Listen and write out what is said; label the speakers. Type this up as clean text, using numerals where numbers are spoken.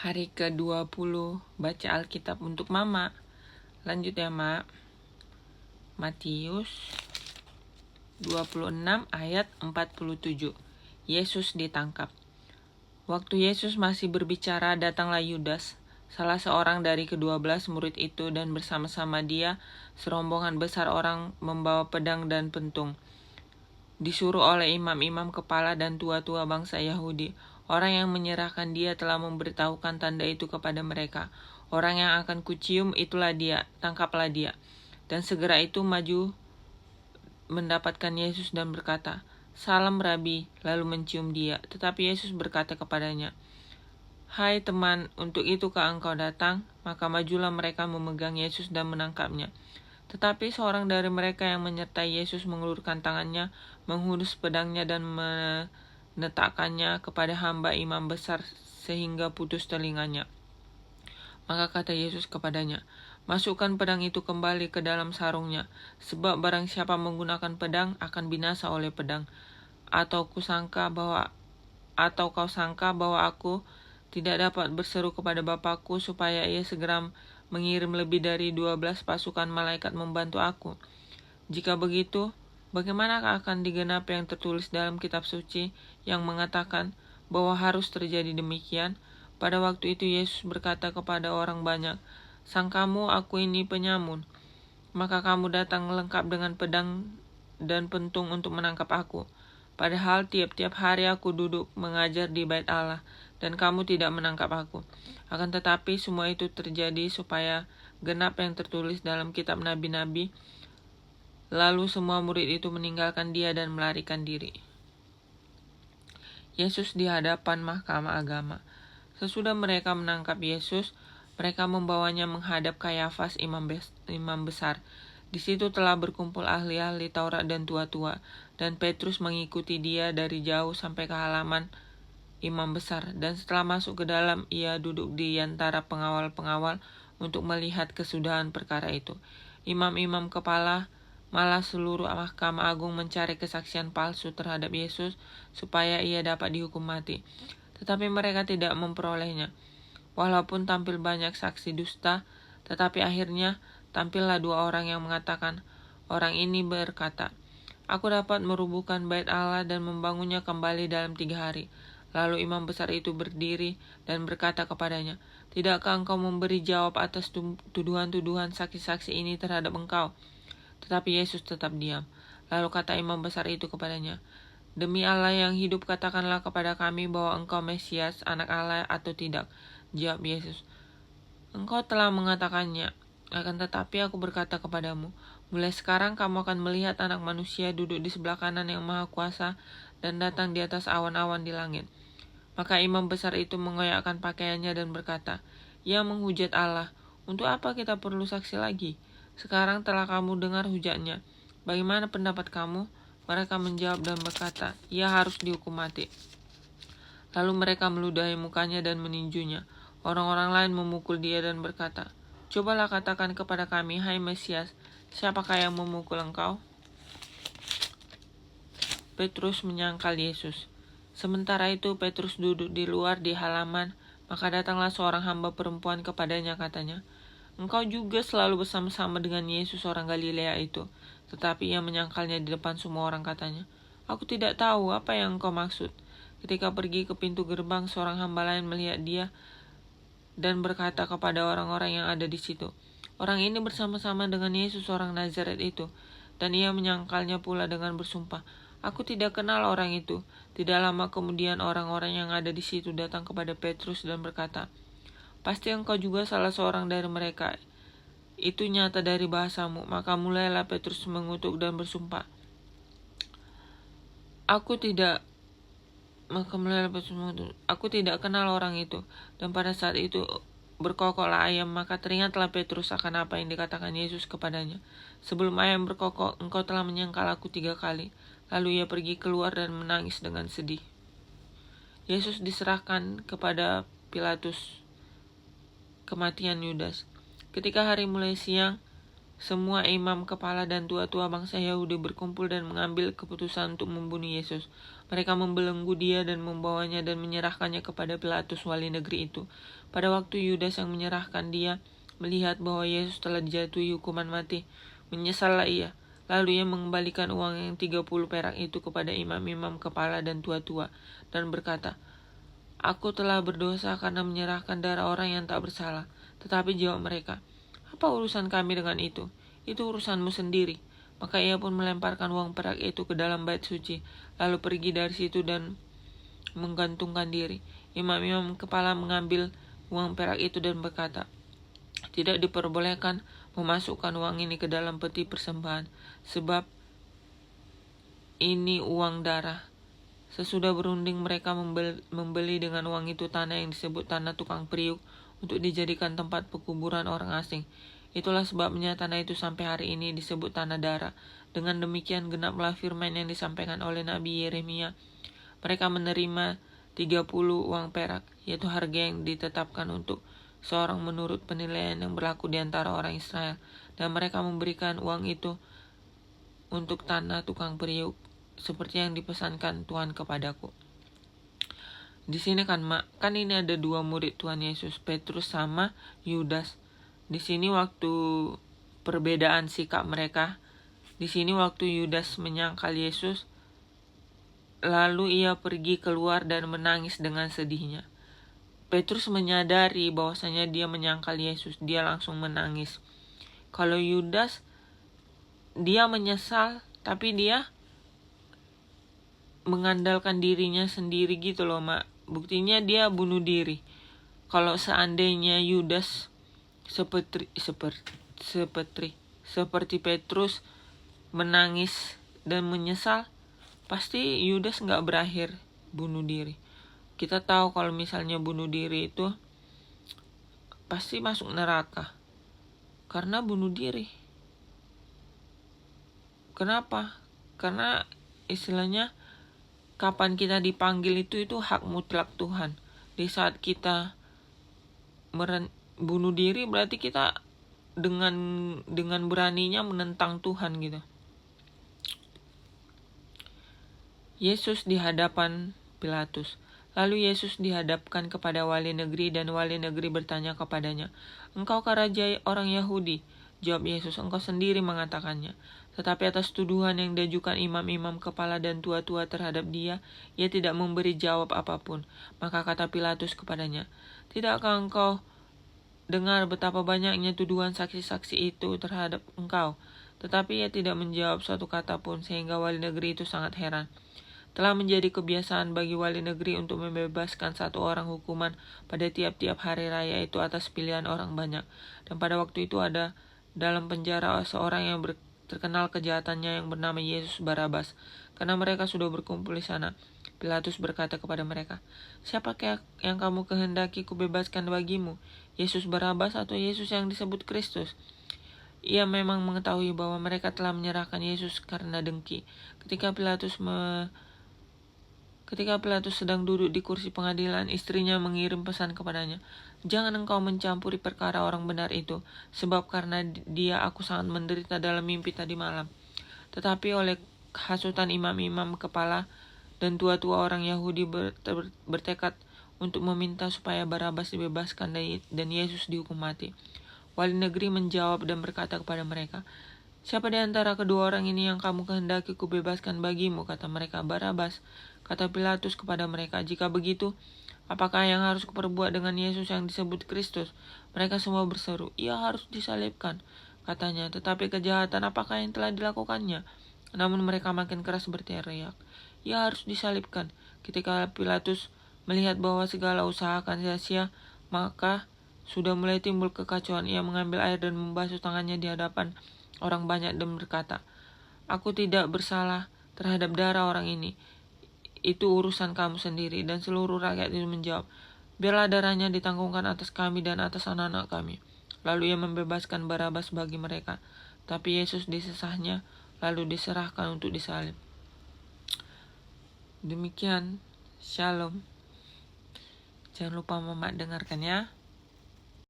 Speaker 1: Hari ke-20 baca Alkitab untuk Mama. Lanjut ya, Mak. Matius 26 ayat 47. Yesus ditangkap. Waktu Yesus masih berbicara, datanglah Yudas, salah seorang dari ke-12 murid itu, dan bersama-sama dia serombongan besar orang membawa pedang dan pentung. Disuruh oleh imam-imam kepala dan tua-tua bangsa Yahudi. Orang yang menyerahkan dia telah memberitahukan tanda itu kepada mereka. Orang yang akan kucium itulah dia, tangkaplah dia. Dan segera itu maju mendapatkan Yesus dan berkata, "Salam Rabi," lalu mencium dia. Tetapi Yesus berkata kepadanya, "Hai teman, untuk itukah engkau datang?" Maka majulah mereka memegang Yesus dan menangkapnya. Tetapi seorang dari mereka yang menyertai Yesus mengulurkan tangannya, menghunus pedangnya dan menetakannya kepada hamba imam besar sehingga putus telinganya. Maka kata Yesus kepadanya, "Masukkan pedang itu kembali ke dalam sarungnya, sebab barang siapa menggunakan pedang akan binasa oleh pedang. Atau kau sangka bahwa aku tidak dapat berseru kepada Bapakku supaya ia segera mengirim lebih dari 12 pasukan malaikat membantu aku? Jika begitu, bagaimanakah akan digenapi yang tertulis dalam kitab suci yang mengatakan bahwa harus terjadi demikian?" Pada waktu itu Yesus berkata kepada orang banyak, "Sangkamu aku ini penyamun? Maka kamu datang lengkap dengan pedang dan pentung untuk menangkap aku. Padahal tiap-tiap hari aku duduk mengajar di bait Allah, dan kamu tidak menangkap aku. Akan tetapi semua itu terjadi supaya genap yang tertulis dalam kitab nabi-nabi." Lalu semua murid itu meninggalkan dia dan melarikan diri. Yesus di hadapan mahkamah agama. Sesudah mereka menangkap Yesus, mereka membawanya menghadap Kayafas, imam besar. Di situ telah berkumpul ahli-ahli Taurat dan tua-tua, dan Petrus mengikuti dia dari jauh sampai ke halaman imam besar. Dan setelah masuk ke dalam, ia duduk di antara pengawal-pengawal untuk melihat kesudahan perkara itu. Imam-imam kepala malah seluruh mahkamah agung mencari kesaksian palsu terhadap Yesus supaya ia dapat dihukum mati. Tetapi mereka tidak memperolehnya. Walaupun tampil banyak saksi dusta, tetapi akhirnya tampillah dua orang yang mengatakan, orang ini berkata, "Aku dapat merubuhkan bait Allah dan membangunnya kembali dalam 3 hari." Lalu imam besar itu berdiri dan berkata kepadanya, "Tidakkah engkau memberi jawab atas tuduhan-tuduhan saksi-saksi ini terhadap engkau?" Tetapi Yesus tetap diam. Lalu kata imam besar itu kepadanya, "Demi Allah yang hidup, katakanlah kepada kami bahwa engkau Mesias, anak Allah atau tidak." Jawab Yesus, "Engkau telah mengatakannya. Akan tetapi aku berkata kepadamu, mulai sekarang kamu akan melihat Anak Manusia duduk di sebelah kanan yang Maha Kuasa dan datang di atas awan-awan di langit." Maka imam besar itu mengoyakkan pakaiannya dan berkata, "Ia menghujat Allah. Untuk apa kita perlu saksi lagi? Sekarang telah kamu dengar hujatnya. Bagaimana pendapat kamu?" Mereka menjawab dan berkata, "Ia harus dihukum mati." Lalu mereka meludahi mukanya dan meninjunya. Orang-orang lain memukul dia dan berkata, "Cobalah katakan kepada kami, hai Mesias, siapakah yang memukul engkau?" Petrus menyangkal Yesus. Sementara itu Petrus duduk di luar di halaman, maka datanglah seorang hamba perempuan kepadanya, katanya, "Engkau juga selalu bersama-sama dengan Yesus orang Galilea itu." Tetapi ia menyangkalnya di depan semua orang, katanya, "Aku tidak tahu apa yang engkau maksud." Ketika pergi ke pintu gerbang, seorang hamba lain melihat dia dan berkata kepada orang-orang yang ada di situ, "Orang ini bersama-sama dengan Yesus orang Nazaret itu." Dan ia menyangkalnya pula dengan bersumpah, "Aku tidak kenal orang itu." Tidak lama kemudian orang-orang yang ada di situ datang kepada Petrus dan berkata, "Pasti engkau juga salah seorang dari mereka. Itu nyata dari bahasamu." Maka mulailah Petrus mengutuk dan bersumpah, Aku tidak kenal orang itu." Dan pada saat itu berkokoklah ayam, maka teringatlah Petrus akan apa yang dikatakan Yesus kepadanya. "Sebelum ayam berkokok, engkau telah menyangkal aku 3 kali." Lalu ia pergi keluar dan menangis dengan sedih. Yesus diserahkan kepada Pilatus. Kematian Yudas. Ketika hari mulai siang, semua imam kepala dan tua-tua bangsa Yahudi berkumpul dan mengambil keputusan untuk membunuh Yesus. Mereka membelenggu dia dan membawanya dan menyerahkannya kepada Pilatus wali negeri itu. Pada waktu Yudas yang menyerahkan dia melihat bahwa Yesus telah dijatuhi hukuman mati, menyesallah ia. Lalu ia mengembalikan uang yang 30 perak itu kepada imam-imam kepala dan tua-tua dan berkata, "Aku telah berdosa karena menyerahkan darah orang yang tak bersalah." Tetapi jawab mereka, "Apa urusan kami dengan itu? Itu urusanmu sendiri." Maka ia pun melemparkan uang perak itu ke dalam bait suci, lalu pergi dari situ dan menggantungkan diri. Imam-imam kepala mengambil uang perak itu dan berkata, "Tidak diperbolehkan memasukkan uang ini ke dalam peti persembahan, sebab ini uang darah." Sesudah berunding mereka membeli dengan uang itu tanah yang disebut tanah tukang periuk untuk dijadikan tempat pekuburan orang asing. Itulah sebabnya tanah itu sampai hari ini disebut tanah darah. Dengan demikian genaplah firman yang disampaikan oleh Nabi Yeremia. Mereka menerima 30 uang perak, yaitu harga yang ditetapkan untuk seorang menurut penilaian yang berlaku di antara orang Israel. Dan mereka memberikan uang itu untuk tanah tukang periuk, seperti yang dipesankan Tuhan kepadaku. Di sini kan ini ada dua murid Tuhan Yesus, Petrus sama Yudas. Di sini waktu perbedaan sikap mereka. Di sini waktu Yudas menyangkal Yesus, lalu ia pergi keluar dan menangis dengan sedihnya. Petrus menyadari bahwasanya dia menyangkal Yesus, dia langsung menangis. Kalau Yudas, dia menyesal, tapi dia mengandalkan dirinya sendiri gitu loh, Mak. Buktinya dia bunuh diri. Kalau seandainya Yudas seperti Petrus menangis dan menyesal, pasti Yudas gak berakhir bunuh diri. Kita tahu kalau misalnya bunuh diri itu pasti masuk neraka karena bunuh diri. Kenapa? Karena istilahnya kapan kita dipanggil itu hak mutlak Tuhan. Di saat kita bunuh diri berarti kita dengan beraninya menentang Tuhan gitu. Yesus di hadapan Pilatus. Lalu Yesus dihadapkan kepada wali negeri dan wali negeri bertanya kepadanya, "Engkaukah raja orang Yahudi?" Jawab Yesus, "Engkau sendiri mengatakannya." Tetapi atas tuduhan yang diajukan imam-imam kepala dan tua-tua terhadap dia, ia tidak memberi jawab apapun. Maka kata Pilatus kepadanya, "Tidakkah engkau dengar betapa banyaknya tuduhan saksi-saksi itu terhadap engkau?" Tetapi ia tidak menjawab suatu kata pun, sehingga wali negeri itu sangat heran. Telah menjadi kebiasaan bagi wali negeri untuk membebaskan satu orang hukuman pada tiap-tiap hari raya itu atas pilihan orang banyak. Dan pada waktu itu ada dalam penjara seorang yang terkenal kejahatannya yang bernama Yesus Barabas. Karena mereka sudah berkumpul di sana, Pilatus berkata kepada mereka, "Siapakah yang kamu kehendaki kubebaskan bagimu? Yesus Barabas atau Yesus yang disebut Kristus?" Ia memang mengetahui bahwa mereka telah menyerahkan Yesus karena dengki. Ketika Pilatus sedang duduk di kursi pengadilan, istrinya mengirim pesan kepadanya, "Jangan engkau mencampuri perkara orang benar itu, sebab karena dia aku sangat menderita dalam mimpi tadi malam." Tetapi oleh hasutan imam-imam kepala dan tua-tua orang Yahudi bertekad untuk meminta supaya Barabas dibebaskan dan Yesus dihukum mati. Wali negeri menjawab dan berkata kepada mereka, "Siapa di antara kedua orang ini yang kamu kehendaki kubebaskan bagimu?" Kata mereka, "Barabas." Kata Pilatus kepada mereka, "Jika begitu, apakah yang harus kuperbuat dengan Yesus yang disebut Kristus?" Mereka semua berseru, "Ia harus disalibkan," katanya. "Tetapi kejahatan apakah yang telah dilakukannya?" Namun mereka makin keras berteriak, "Ia harus disalibkan." Ketika Pilatus melihat bahwa segala usaha akan sia-sia, maka sudah mulai timbul kekacauan. Ia mengambil air dan membasuh tangannya di hadapan orang banyak dan berkata, "Aku tidak bersalah terhadap darah orang ini. Itu urusan kamu sendiri." Dan seluruh rakyat itu menjawab, "Biarlah darahnya ditanggungkan atas kami dan atas anak-anak kami." Lalu ia membebaskan Barabas bagi mereka. Tapi Yesus disesahnya, lalu diserahkan untuk disalib. Demikian, Shalom. Jangan lupa Mama dengarkan ya.